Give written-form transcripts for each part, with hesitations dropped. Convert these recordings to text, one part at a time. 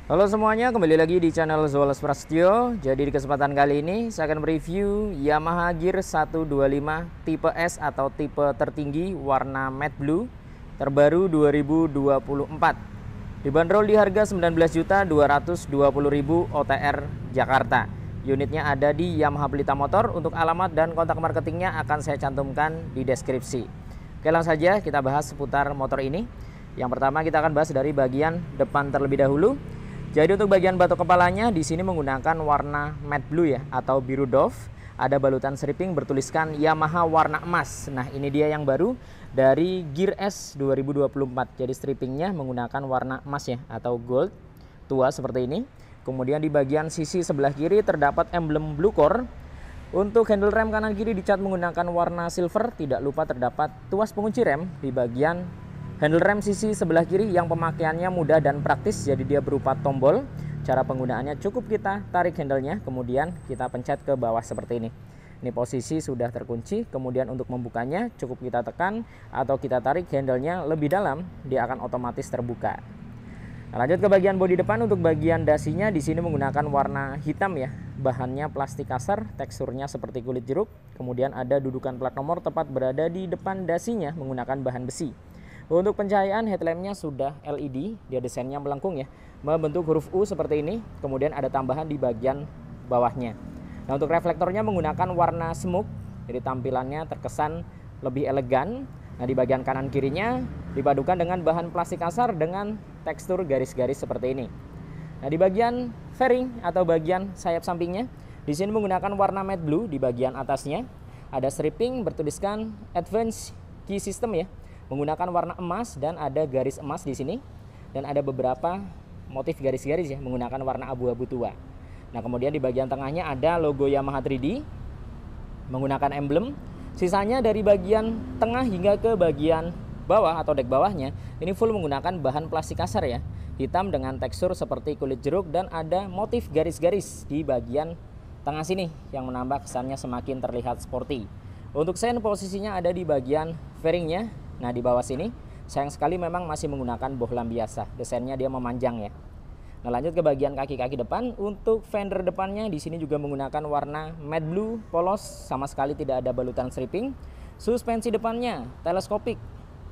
Halo semuanya, kembali lagi di channel Zoles Prasetyo. Jadi di kesempatan kali ini saya akan mereview Yamaha Gear 125 tipe S atau tipe tertinggi warna matte blue terbaru 2024. Dibanderol di harga 19.220.000 OTR Jakarta. Unitnya ada di Yamaha Pelita Motor. Untuk alamat dan kontak marketingnya akan saya cantumkan di deskripsi. Oke, langsung saja kita bahas seputar motor ini. Yang pertama kita akan bahas dari bagian depan terlebih dahulu. Jadi untuk bagian batok kepalanya di sini menggunakan warna matte blue ya atau biru doff. Ada balutan stripping bertuliskan Yamaha warna emas. Nah, ini dia yang baru dari Gear S 2024. Jadi strippingnya menggunakan warna emas ya atau gold tua seperti ini. Kemudian di bagian sisi sebelah kiri terdapat emblem blue core. Untuk handle rem kanan kiri dicat menggunakan warna silver. Tidak lupa terdapat tuas pengunci rem di bagian handle rem sisi sebelah kiri yang pemakaiannya mudah dan praktis, jadi dia berupa tombol. Cara penggunaannya cukup kita tarik handlenya, kemudian kita pencet ke bawah seperti ini. Ini posisi sudah terkunci, kemudian untuk membukanya cukup kita tekan atau kita tarik handlenya lebih dalam, dia akan otomatis terbuka. Nah, lanjut ke bagian bodi depan. Untuk bagian dasinya di sini menggunakan warna hitam ya. Bahannya plastik kasar, teksturnya seperti kulit jeruk. Kemudian ada dudukan plat nomor tepat berada di depan dasinya menggunakan bahan besi. Untuk pencahayaan headlampnya sudah LED, dia desainnya melengkung ya, membentuk huruf U seperti ini. Kemudian ada tambahan di bagian bawahnya. Nah, untuk reflektornya menggunakan warna smoke, jadi tampilannya terkesan lebih elegan. Nah, di bagian kanan kirinya dipadukan dengan bahan plastik kasar dengan tekstur garis-garis seperti ini. Nah, di bagian fairing atau bagian sayap sampingnya, di sini menggunakan warna matte blue. Di bagian atasnya ada stripping bertuliskan Advanced Key System ya, menggunakan warna emas dan ada garis emas di sini, dan ada beberapa motif garis-garis ya menggunakan warna abu-abu tua. Nah, kemudian di bagian tengahnya ada logo Yamaha 3D menggunakan emblem. Sisanya dari bagian tengah hingga ke bagian bawah atau dek bawahnya ini full menggunakan bahan plastik kasar ya, hitam dengan tekstur seperti kulit jeruk, dan ada motif garis-garis di bagian tengah sini yang menambah kesannya semakin terlihat sporty. Untuk sen posisinya ada di bagian fairingnya. Nah, di bawah sini sayang sekali memang masih menggunakan bohlam biasa, desainnya dia memanjang ya. Nah, lanjut ke bagian kaki-kaki depan. Untuk fender depannya di sini juga menggunakan warna matte blue polos, sama sekali tidak ada balutan stripping. Suspensi depannya teleskopik,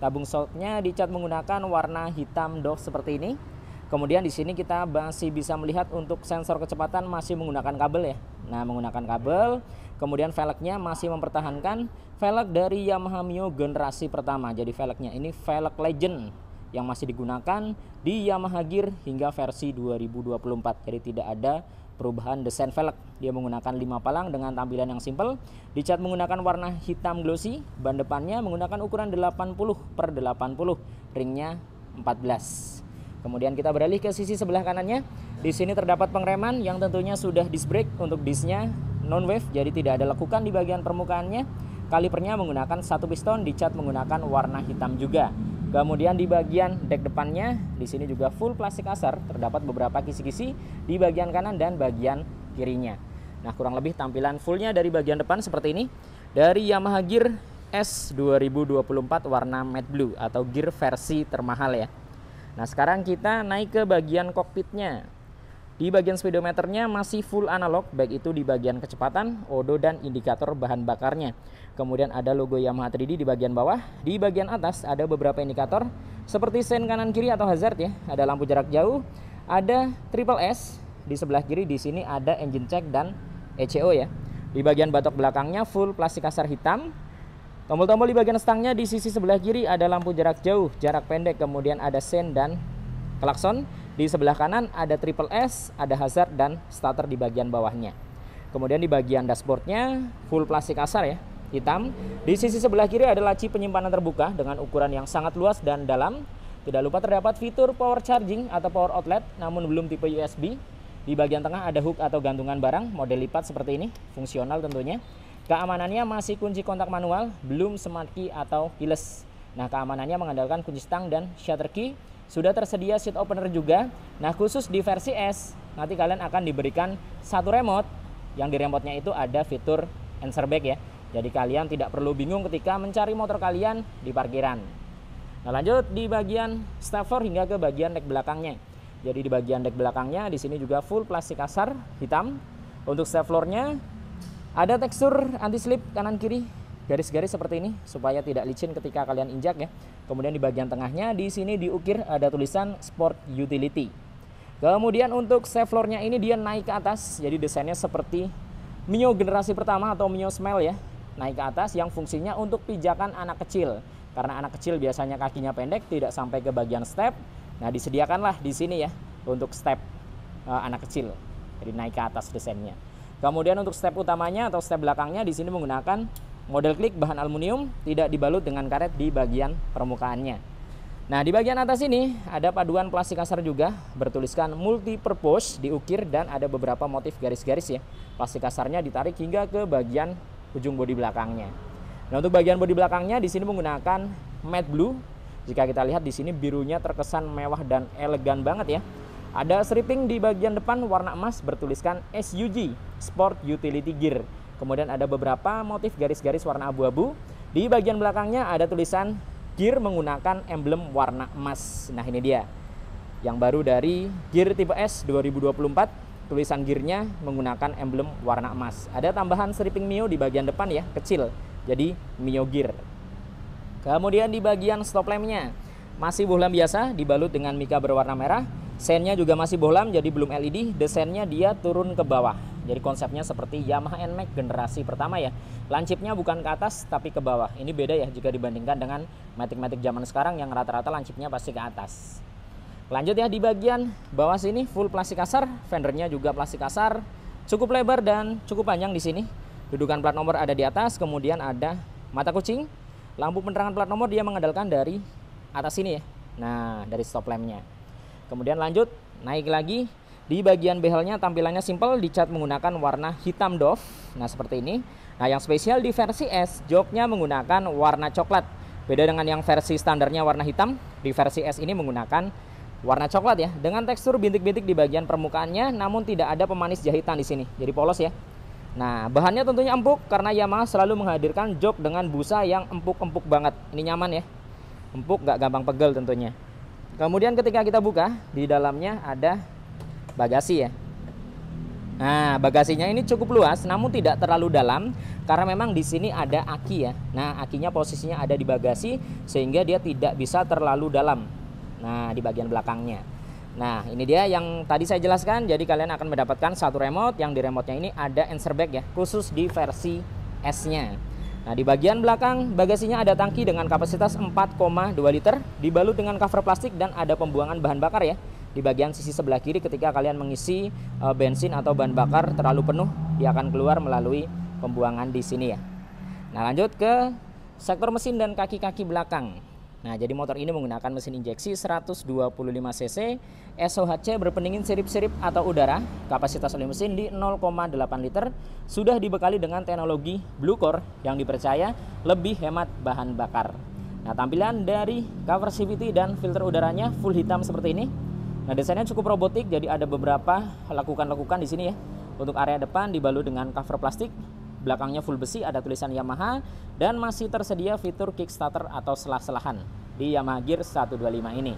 tabung shocknya dicat menggunakan warna hitam doff seperti ini. Kemudian di sini kita masih bisa melihat untuk sensor kecepatan masih menggunakan kabel ya. Nah, menggunakan kabel. Kemudian velgnya masih mempertahankan velg dari Yamaha Mio generasi pertama. Jadi velgnya ini velg legend yang masih digunakan di Yamaha Gear hingga versi 2024. Jadi tidak ada perubahan desain velg. Dia menggunakan 5 palang dengan tampilan yang simple. Dicat menggunakan warna hitam glossy. Ban depannya menggunakan ukuran 80/80. Ringnya 14. Kemudian kita beralih ke sisi sebelah kanannya. Di sini terdapat pengereman yang tentunya sudah disc brake. Untuk discnya non wave, jadi tidak ada lekukan di bagian permukaannya. Kalipernya menggunakan satu piston, dicat menggunakan warna hitam juga. Kemudian di bagian dek depannya di sini juga full plastik kasar. Terdapat beberapa kisi-kisi di bagian kanan dan bagian kirinya. Nah, kurang lebih tampilan fullnya dari bagian depan seperti ini. Dari Yamaha Gear S 2024 warna matte blue atau Gear versi termahal ya. Nah, sekarang kita naik ke bagian kokpitnya. Di bagian speedometernya masih full analog, baik itu di bagian kecepatan, odo, dan indikator bahan bakarnya. Kemudian ada logo Yamaha 3D di bagian bawah. Di bagian atas ada beberapa indikator seperti sen kanan kiri atau hazard ya. Ada lampu jarak jauh, ada triple S. Di sebelah kiri di sini ada engine check dan ECO ya. Di bagian batok belakangnya full plastik kasar hitam. Tombol-tombol di bagian stangnya di sisi sebelah kiri ada lampu jarak jauh, jarak pendek, kemudian ada sen dan klakson. Di sebelah kanan ada triple S, ada hazard dan starter di bagian bawahnya. Kemudian di bagian dashboardnya full plastik kasar ya, hitam. Di sisi sebelah kiri ada laci penyimpanan terbuka dengan ukuran yang sangat luas dan dalam. Tidak lupa terdapat fitur power charging atau power outlet, namun belum tipe USB. Di bagian tengah ada hook atau gantungan barang, model lipat seperti ini, fungsional tentunya. Keamanannya masih kunci kontak manual, belum smart key atau keyless. Nah, keamanannya mengandalkan kunci stang dan shutter key. Sudah tersedia seat opener juga. Nah, khusus di versi S, nanti kalian akan diberikan satu remote. Yang di remote-nya itu ada fitur answer back ya. Jadi kalian tidak perlu bingung ketika mencari motor kalian di parkiran. Nah, lanjut di bagian staffer hingga ke bagian dek belakangnya. Jadi di bagian dek belakangnya di sini juga full plastik kasar hitam. Untuk step floornya ada tekstur anti slip kanan kiri, garis-garis seperti ini supaya tidak licin ketika kalian injak ya. Kemudian di bagian tengahnya di sini diukir ada tulisan Sport Utility. Kemudian untuk step floornya ini dia naik ke atas, jadi desainnya seperti Mio generasi pertama atau Mio Smile ya. Naik ke atas yang fungsinya untuk pijakan anak kecil. Karena anak kecil biasanya kakinya pendek, tidak sampai ke bagian step. Nah, disediakanlah di sini ya untuk step anak kecil. Jadi naik ke atas desainnya. Kemudian untuk step utamanya atau step belakangnya di sini menggunakan model klik bahan aluminium, tidak dibalut dengan karet di bagian permukaannya. Nah, di bagian atas ini ada paduan plastik kasar juga bertuliskan multi purpose diukir dan ada beberapa motif garis-garis ya. Plastik kasarnya ditarik hingga ke bagian ujung bodi belakangnya. Nah, untuk bagian bodi belakangnya di sini menggunakan matte blue. Jika kita lihat di sini birunya terkesan mewah dan elegan banget ya. Ada stripping di bagian depan warna emas bertuliskan SUG Sport Utility Gear. Kemudian ada beberapa motif garis-garis warna abu-abu. Di bagian belakangnya ada tulisan gear menggunakan emblem warna emas. Nah, ini dia yang baru dari gear tipe S 2024. Tulisan gearnya menggunakan emblem warna emas. Ada tambahan stripping Mio di bagian depan ya, kecil. Jadi Mio Gear. Kemudian di bagian stop lampnya masih bohlam biasa dibalut dengan mika berwarna merah. Sennya juga masih bohlam jadi belum LED. Desainnya dia turun ke bawah. Jadi konsepnya seperti Yamaha NMAX generasi pertama ya. Lancipnya bukan ke atas tapi ke bawah. Ini beda ya jika dibandingkan dengan Matic-Matic zaman sekarang yang rata-rata lancipnya pasti ke atas. Lanjut ya, di bagian bawah sini full plastik kasar, fendernya juga plastik kasar, cukup lebar dan cukup panjang di sini. Dudukan plat nomor ada di atas, kemudian ada mata kucing. Lampu penerangan plat nomor dia mengandalkan dari atas sini ya. Nah, dari stop lampnya. Kemudian lanjut, naik lagi. Di bagian behelnya tampilannya simple, dicat menggunakan warna hitam doff. Nah, seperti ini. Nah, yang spesial di versi S, joknya menggunakan warna coklat. Beda dengan yang versi standarnya warna hitam, di versi S ini menggunakan warna coklat ya. Dengan tekstur bintik-bintik di bagian permukaannya, namun tidak ada pemanis jahitan di sini. Jadi polos ya. Nah, bahannya tentunya empuk karena Yamaha selalu menghadirkan jok dengan busa yang empuk-empuk banget. Ini nyaman ya. Empuk, nggak gampang pegel tentunya. Kemudian ketika kita buka, di dalamnya ada bagasi ya. Nah, bagasinya ini cukup luas namun tidak terlalu dalam karena memang di sini ada aki ya. Nah, akinya posisinya ada di bagasi sehingga dia tidak bisa terlalu dalam. Nah, di bagian belakangnya. Nah, ini dia yang tadi saya jelaskan. Jadi kalian akan mendapatkan satu remote, yang di remote-nya ini ada answer bag ya, khusus di versi S-nya. Nah, di bagian belakang bagasinya ada tangki dengan kapasitas 4,2 liter, dibalut dengan cover plastik dan ada pembuangan bahan bakar ya. Di bagian sisi sebelah kiri ketika kalian mengisi bensin atau bahan bakar terlalu penuh, dia akan keluar melalui pembuangan di sini ya. Nah, lanjut ke sektor mesin dan kaki-kaki belakang. Nah, jadi motor ini menggunakan mesin injeksi 125 cc, SOHC berpendingin sirip-sirip atau udara, kapasitas oli mesin di 0,8 liter, sudah dibekali dengan teknologi Blue Core yang dipercaya lebih hemat bahan bakar. Nah, tampilan dari cover CVT dan filter udaranya full hitam seperti ini. Nah, desainnya cukup robotik, jadi ada beberapa lekukan-lekukan di sini ya. Untuk area depan dibalut dengan cover plastik. Belakangnya full besi, ada tulisan Yamaha dan masih tersedia fitur kickstarter atau selah-selahan di Yamaha Gear 125 ini.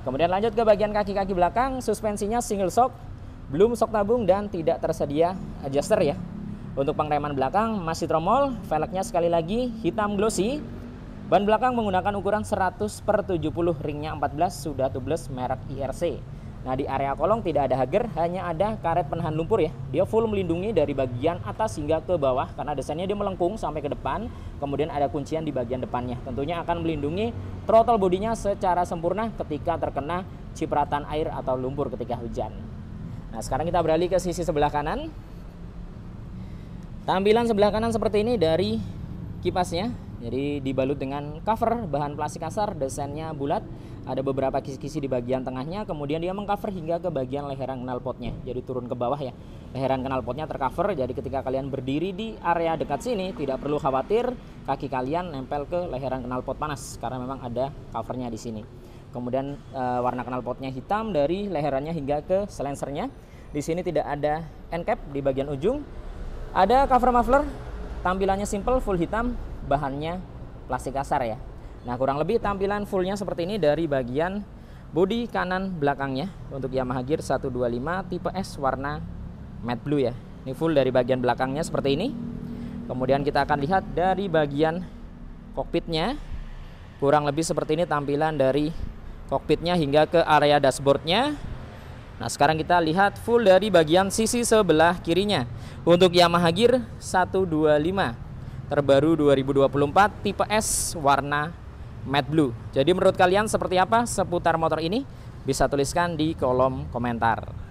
Kemudian lanjut ke bagian kaki-kaki belakang, suspensinya single shock, belum shock tabung dan tidak tersedia adjuster ya. Untuk pengereman belakang masih tromol, velgnya sekali lagi hitam glossy. Ban belakang menggunakan ukuran 100/70, ringnya 14, sudah tubeless merek IRC. Nah, di area kolong tidak ada hager, hanya ada karet penahan lumpur ya. Dia full melindungi dari bagian atas hingga ke bawah karena desainnya dia melengkung sampai ke depan. Kemudian ada kuncian di bagian depannya. Tentunya akan melindungi throttle bodinya secara sempurna ketika terkena cipratan air atau lumpur ketika hujan. Nah, sekarang kita beralih ke sisi sebelah kanan. Tampilan sebelah kanan seperti ini dari kipasnya. Jadi dibalut dengan cover bahan plastik kasar, desainnya bulat. Ada beberapa kisi-kisi di bagian tengahnya, kemudian dia mengcover hingga ke bagian leheran knalpotnya. Jadi turun ke bawah ya. Leheran knalpotnya tercover, jadi ketika kalian berdiri di area dekat sini tidak perlu khawatir kaki kalian nempel ke leheran knalpot panas karena memang ada covernya di sini. Kemudian warna knalpotnya hitam dari leherannya hingga ke silencernya. Di sini tidak ada end cap di bagian ujung. Ada cover muffler, tampilannya simple, full hitam, bahannya plastik kasar ya. Nah, kurang lebih tampilan fullnya seperti ini dari bagian Bodi kanan belakangnya untuk Yamaha Gear 125 tipe S warna matte blue ya. Ini full dari bagian belakangnya seperti ini. Kemudian kita akan lihat dari bagian kokpitnya. Kurang lebih seperti ini tampilan dari kokpitnya hingga ke area dashboardnya. Nah, sekarang kita lihat full dari bagian sisi sebelah kirinya untuk Yamaha Gear 125 terbaru 2024 tipe S warna matte blue. Jadi menurut kalian seperti apa seputar motor ini? Bisa tuliskan di kolom komentar.